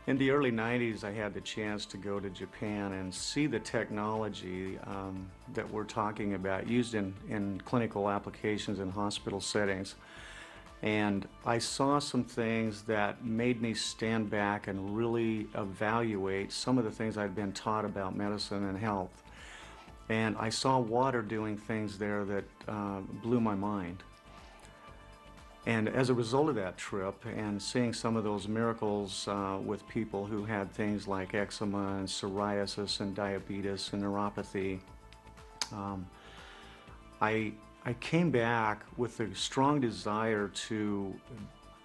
In the early 90s, I had the chance to go to Japan and see the technology that we're talking about used in clinical applications in hospital settings. And I saw some things that made me stand back and really evaluate some of the things I'd been taught about medicine and health. And I saw water doing things there that blew my mind. And as a result of that trip and seeing some of those miracles with people who had things like eczema and psoriasis and diabetes and neuropathy, I came back with a strong desire to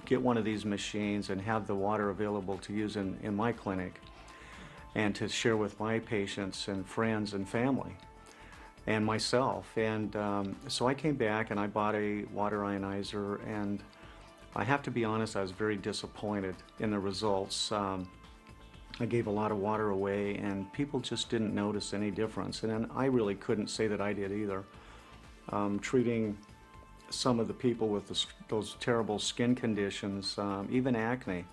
get one of these machines and have the water available to use in my clinic and to share with my patients and friends and family and myself. And so I came back and I bought a water ionizer, and I have to be honest, I was very disappointed in the results. I gave a lot of water away and people just didn't notice any difference, and I really couldn't say that I did either. Treating some of the people with those terrible skin conditions, even acne,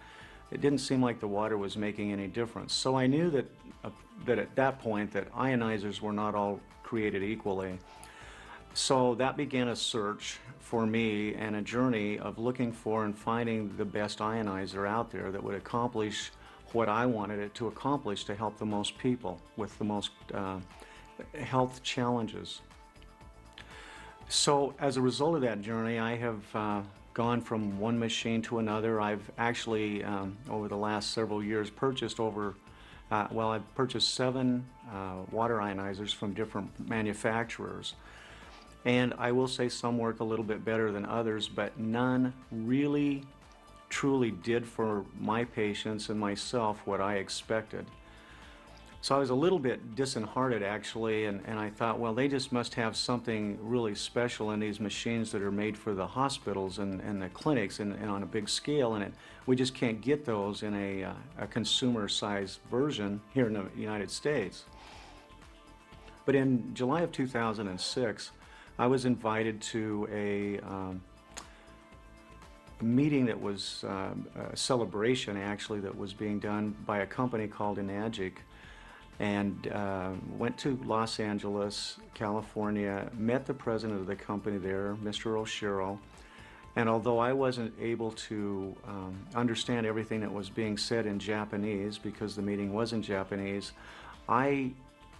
it didn't seem like the water was making any difference. So I knew that at that point that ionizers were not all created equally. So that began a search for me and a journey of looking for and finding the best ionizer out there that would accomplish what I wanted it to accomplish to help the most people with the most health challenges. So as a result of that journey, I have gone from one machine to another. I've actually, over the last several years, purchased I've purchased 7 water ionizers from different manufacturers. And I will say some work a little bit better than others, but none really, truly did for my patients and myself what I expected. So I was a little bit disheartened actually, and I thought, well, they just must have something really special in these machines that are made for the hospitals and the clinics and on a big scale, and we just can't get those in a consumer-sized version here in the United States. But in July of 2006, I was invited to a meeting that was a celebration actually that was being done by a company called Ionizers, and went to Los Angeles, California, met the president of the company there, Mr. Oshiro, and although I wasn't able to understand everything that was being said in Japanese because the meeting was in Japanese, I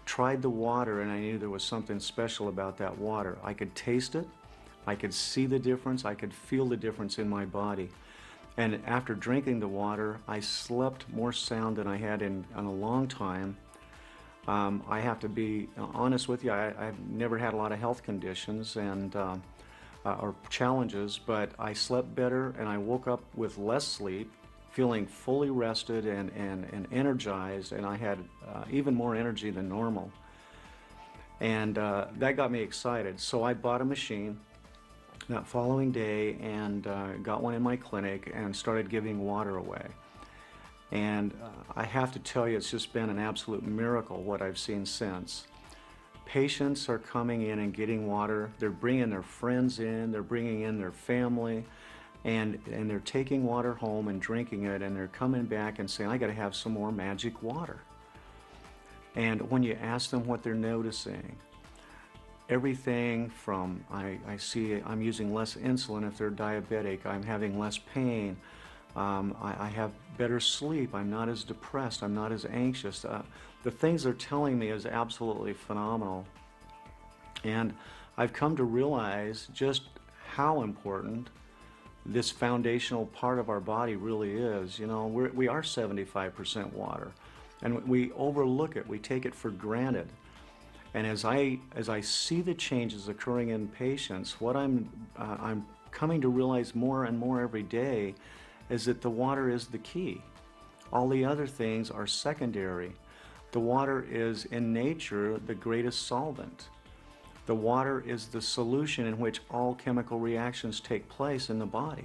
tried the water and I knew there was something special about that water. I could taste it, I could see the difference, I could feel the difference in my body. And after drinking the water, I slept more sound than I had in a long time. I have to be honest with you, I've never had a lot of health conditions and or challenges, but I slept better and I woke up with less sleep, feeling fully rested and energized, and I had even more energy than normal. And that got me excited. So I bought a machine that following day and got one in my clinic and started giving water away. And I have to tell you, it's just been an absolute miracle what I've seen since. Patients are coming in and getting water. They're bringing their friends in, they're bringing in their family, and they're taking water home and drinking it, and they're coming back and saying, I got to have some more magic water. And when you ask them what they're noticing, everything from I see I'm using less insulin if they're diabetic, I'm having less pain, I have better sleep, I'm not as depressed, I'm not as anxious. The things they're telling me is absolutely phenomenal. And I've come to realize just how important this foundational part of our body really is. You know, we are 75% water, and we overlook it, we take it for granted. And as I see the changes occurring in patients, what I'm coming to realize more and more every day is that the water is the key. All the other things are secondary. The water is in nature the greatest solvent. The water is the solution in which all chemical reactions take place in the body.